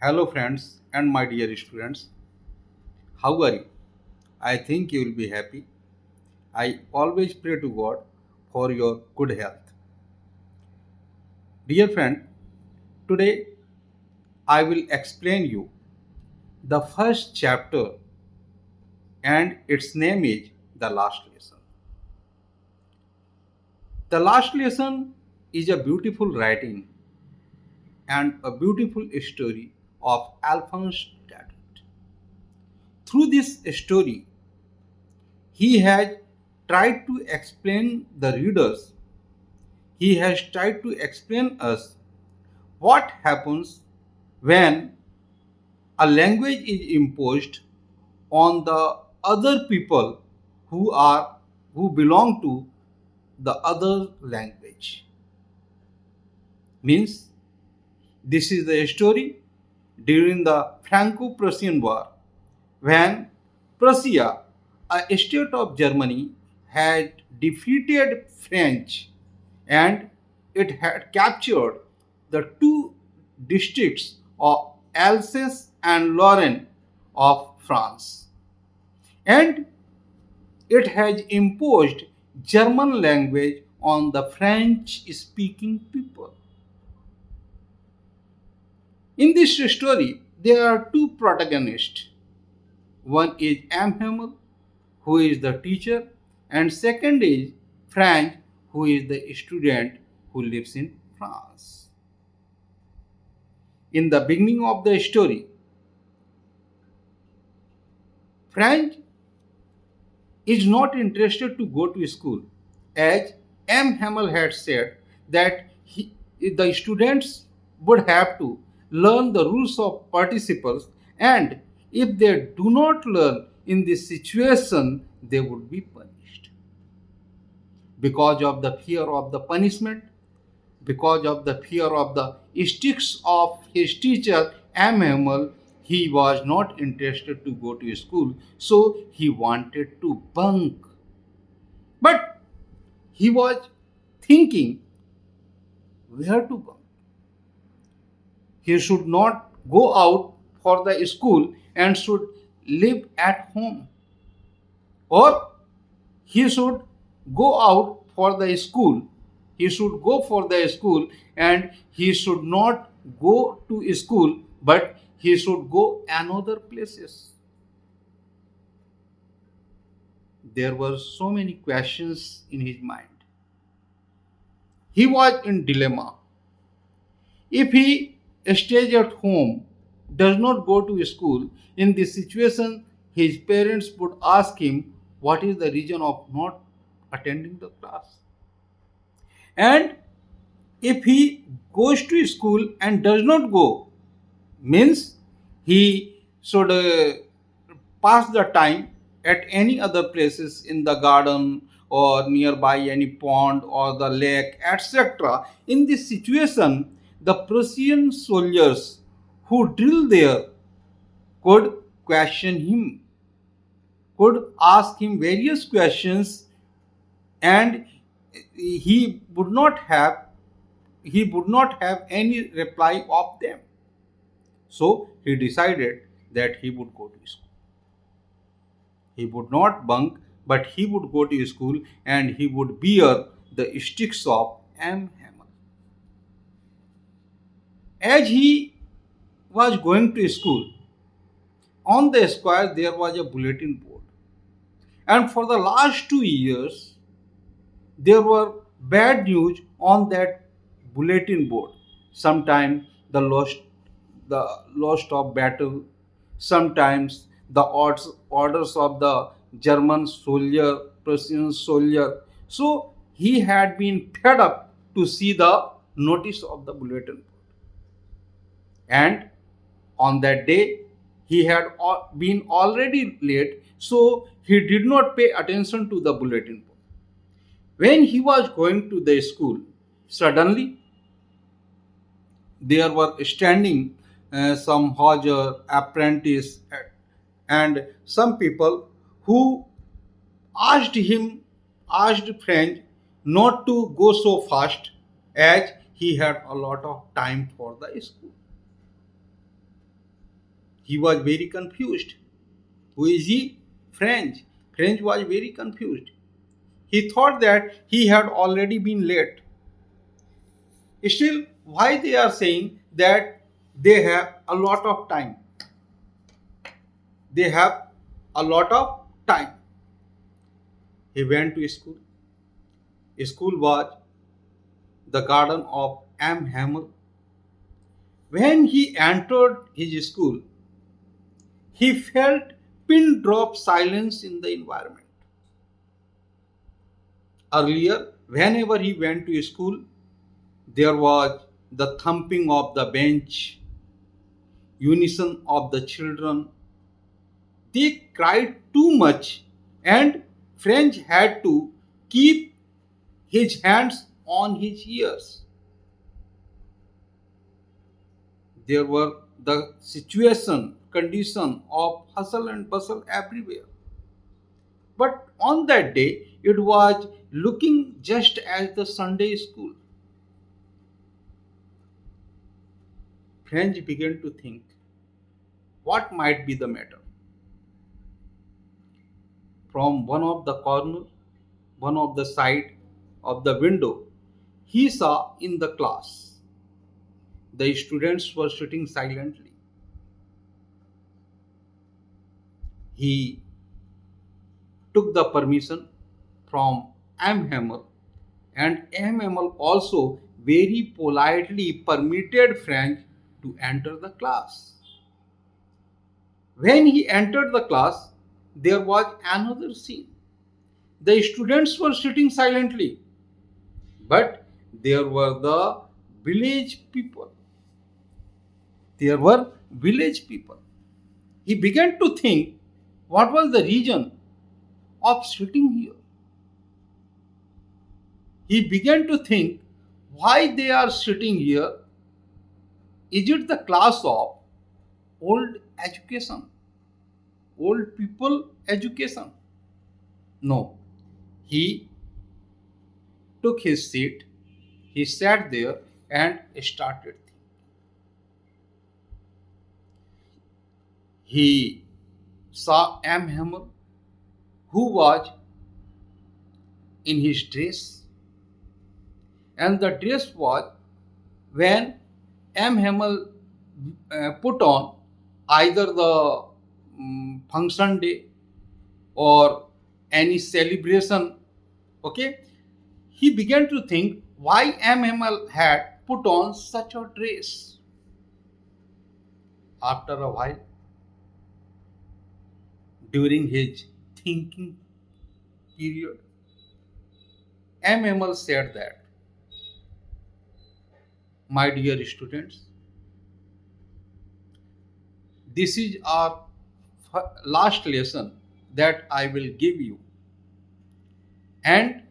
Hello, friends, and my dear students. How are you? I think you will be happy. I always pray to God for your good health. Dear friend, today I will explain you the first chapter, and its name is The Last Lesson. The Last Lesson is a beautiful writing and a beautiful story of Alphonse Daudet. Through this story, he has tried to explain the readers he has tried to explain us what happens when a language is imposed on the other people who belong to the other language. Means this is the story during the Franco-Prussian War when Prussia, a state of Germany, had defeated French and it had captured the two districts of Alsace and Lorraine of France. And it has imposed German language on the French speaking people. In this story, there are two protagonists. One is Amhamel, who is the teacher, and second is Frank, who is the student who lives in France. In the beginning of the story, Frank is not interested to go to school, as M. Hamel had said that the students would have to learn the rules of participles, and if they do not learn in this situation, they would be punished. Because of the fear of the punishment, because of the fear of the sticks of his teacher Amhamel, he was not interested to go to school, so he wanted to bunk. But he was thinking where to bunk. He should not go out for the school and should live at home, or he should go out for the school. He should go for the school and he should not go to school, but he should go another places. There were so many questions in his mind. He was in dilemma. If he stays at home, does not go to school, in this situation, his parents would ask him what is the reason of not attending the class. And if he goes to school and does not go, means he should pass the time at any other places in the garden or nearby any pond or the lake, etc. In this situation, the Prussian soldiers who drill there could question him, could ask him various questions, and he would not have any reply of them. So he decided that he would go to school. He would not bunk, but he would go to school and he would bear the sticks of M. Hammer. As he was going to school, on the square there was a bulletin board. And for the last 2 years, there were bad news on that bulletin board. Sometimes the lost of battle, sometimes the orders of the German soldier, Prussian soldier. So he had been fed up to see the notice of the bulletin board. And on that day, he had been already late, so he did not pay attention to the bulletin board. When he was going to the school, suddenly there were standing some hawser, apprentice, and some people who asked French not to go so fast as he had a lot of time for the school. He was very confused. Who is he? French. French was very confused. He thought that he had already been late. Still, why they are saying that they have a lot of time? They have a lot of time. He went to school. School was the garden of M. Hamel. When he entered his school, he felt pin drop silence in the environment. Earlier, whenever he went to school, there was the thumping of the bench, unison of the children. They cried too much, and French had to keep his hands on his ears. There were the situation, condition of hustle and bustle everywhere. But on that day, it was looking just as the Sunday school. French began to think what might be the matter. From one of the corner, one of the side of the window, he saw in the class the students were sitting silently. He took the permission from M. Hamel, and M. Hamel also very politely permitted French to enter the class. When he entered the class, there was another scene. The students were sitting silently, but there were the village people. There were village people. He began to think what was the reason of sitting here. He began to think why they are sitting here. Is it the class of old education, old people education? No. He took his seat, he sat there and started. He saw M. Hamel, who was in his dress, and the dress was when M. Hamel put on either the function day or any celebration. Okay, he began to think why M. Hamel had put on such a dress. After a while, during his thinking period, M. Hamel said that, my dear students, this is our last lesson that I will give you. And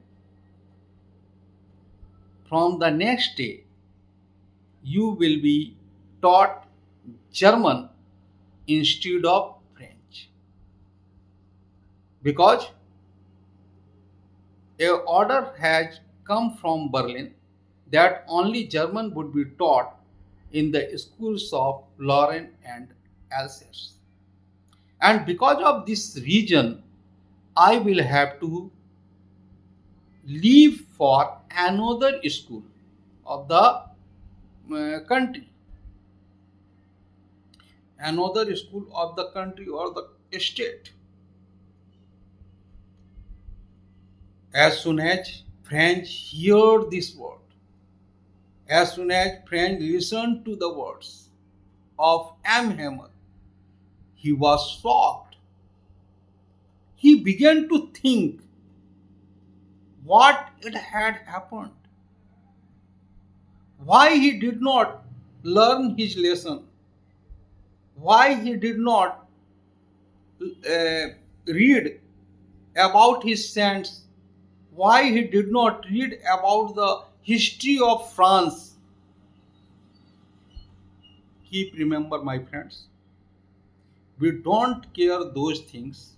from the next day, you will be taught German instead of French. Because a order has come from Berlin that only German would be taught in the schools of Lorraine and Alsace. And because of this region, I will have to leave for another school of the country, another school of the country or the state. As soon as French heard this word, as soon as French listened to the words of M. Hammer, he was shocked. He began to think what it had happened, why he did not learn his lesson, why he did not read about his saints, why he did not read about the history of France. Keep remember, my friends, we don't care those things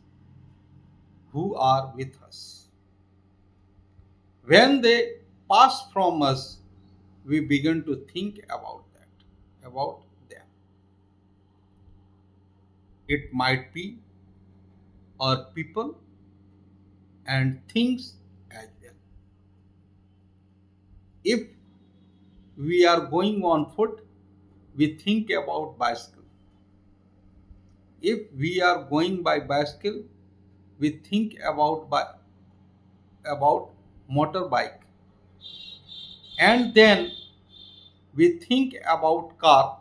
who are with us. When they pass from us, we begin to think about that, about them. It might be our people and things as well. If we are going on foot, we think about bicycle. If we are going by bicycle, we think about motorbike, and then we think about car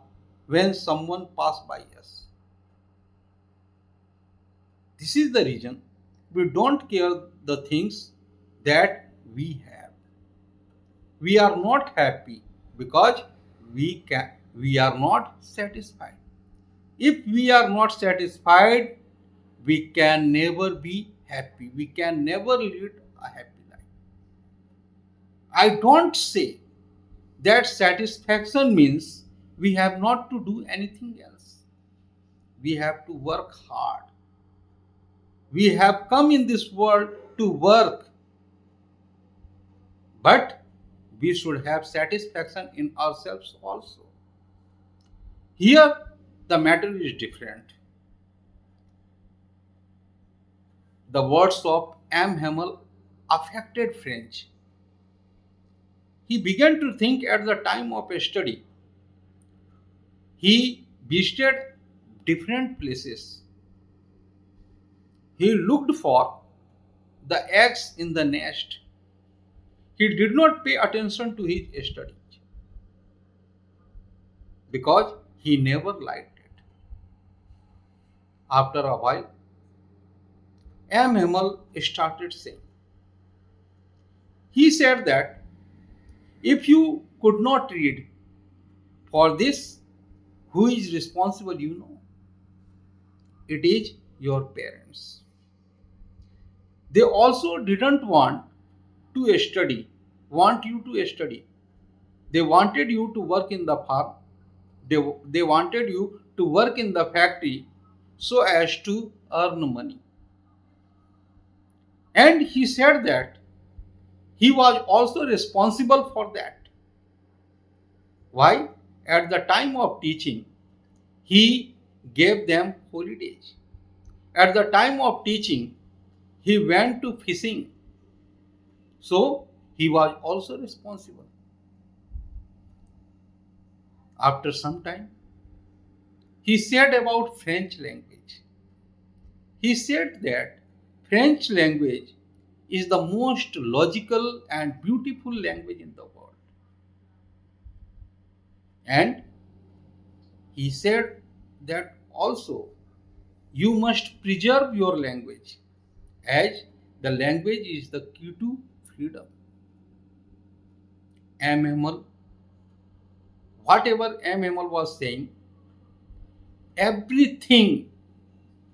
when someone pass by us. This is the reason we don't care the things that we have. We are not happy because we are not satisfied. If we are not satisfied, we can never be happy. We can never lead a happy life. I don't say that satisfaction means we have not to do anything else. We have to work hard. We have come in this world to work, but we should have satisfaction in ourselves also. Here, the matter is different. The words of M. Hamel affected French. He began to think at the time of a study. He visited different places. He looked for the eggs in the nest. He did not pay attention to his studies because he never liked it. After a while, M. Hamel started saying, he said that if you could not read for this, who is responsible, you know? It is your parents. They also didn't want you to study. They wanted you to work in the farm. They wanted you to work in the factory so as to earn money. And he said that he was also responsible for that. Why? At the time of teaching, he gave them holidays. At the time of teaching, he went to fishing. So he was also responsible. After some time, he said about French language. He said that French language is the most logical and beautiful language in the world. And he said that also you must preserve your language as the language is the key to freedom. MML, whatever MML was saying, everything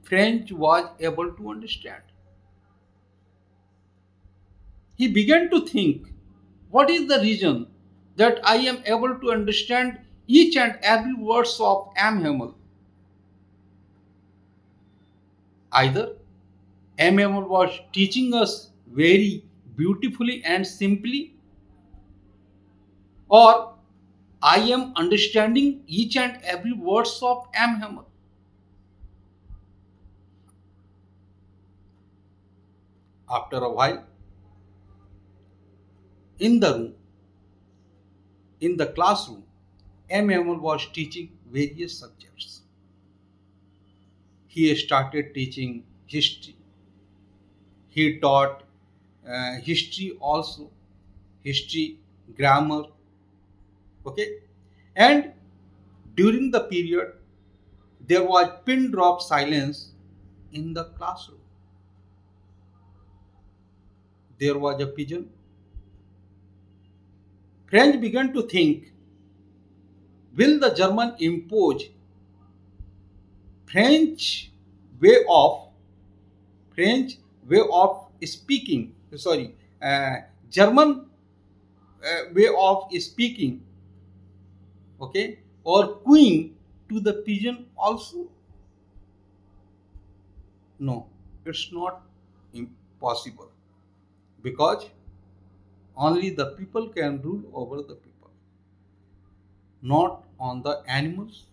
French was able to understand. He began to think, what is the reason that I am able to understand each and every words of M. Hamel? Either M. Hamel was teaching us very beautifully and simply, or I am understanding each and every words of M. Hamel. After a while, in the room, in the classroom, M. Hamel was teaching various subjects. He started teaching history. He taught history also, history, grammar, okay. And during the period, there was pin drop silence in the classroom. There was a pigeon. French began to think, will the German impose French way of French way of speaking? Sorry, German way of speaking, okay, or cooing to the pigeon also? No, it's not impossible because only the people can rule over the people, not on the animals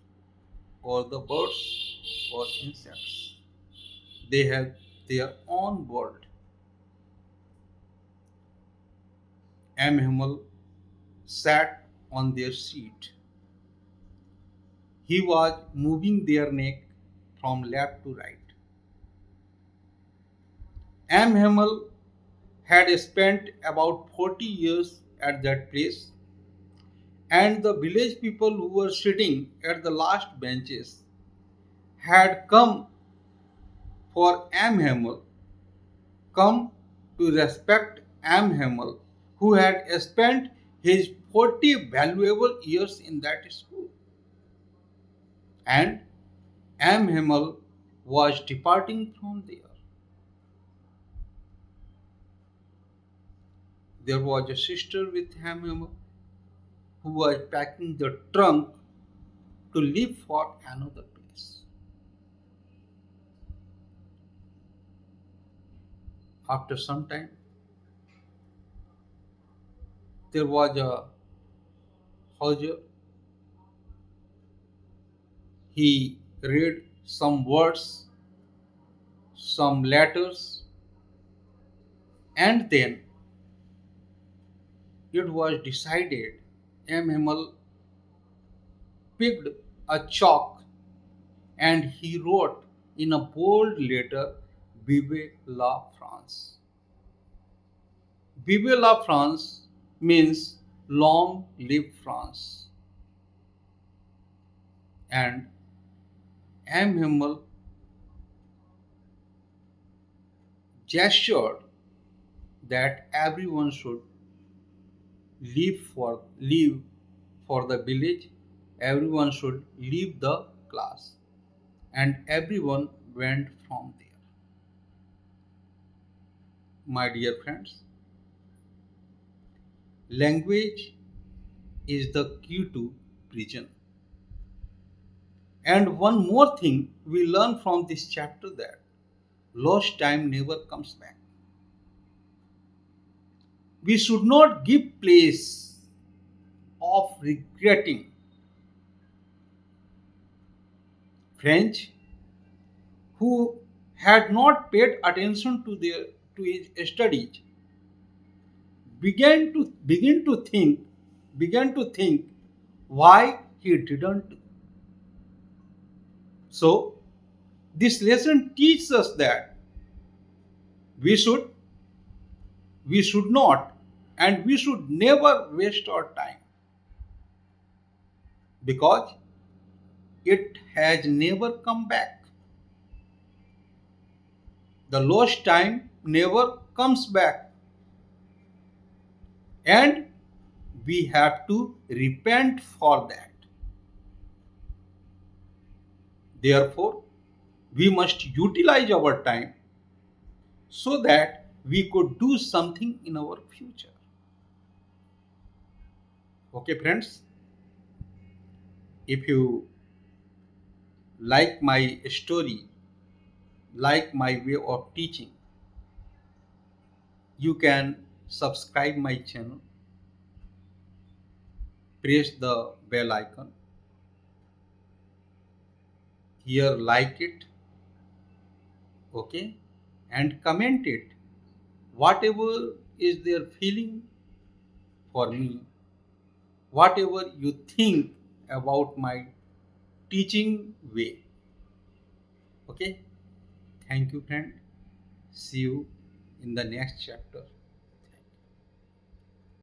or the birds or insects. They have their own world. Hamel sat on their seat. He was moving their neck from left to right. Hamel had spent about 40 years at that place, and the village people who were sitting at the last benches had for Amhamel, come to respect Amhamel, who had spent his 40 valuable years in that school. And Amhamel was departing from there. There was a sister with Amhamel who was packing the trunk to leave for another place. After some time, there was a Hauser. He read some words, some letters, and then it was decided. M. Hamel picked a chalk and he wrote in a bold letter, Vive la France. Vive la France means long live France. And M. Hamel gestured that everyone should leave for the village, everyone should leave the class, and everyone went from there. My dear friends, language is the key to prison. And one more thing we learn from this chapter, that lost time never comes back. We should not give place of regretting. French, who had not paid attention to his studies, began to think why he didn't. So this lesson teaches us that we should we should not and we should never waste our time, because it has never come back. The lost time never comes back, and we have to repent for that. Therefore, we must utilize our time so that we could do something in our future. Okay, friends, if you like my story, like my way of teaching, you can subscribe my channel, press the bell icon, here like it, okay, and comment it. Whatever is their feeling for me, whatever you think about my teaching way. Okay, thank you, friend. See you in the next chapter.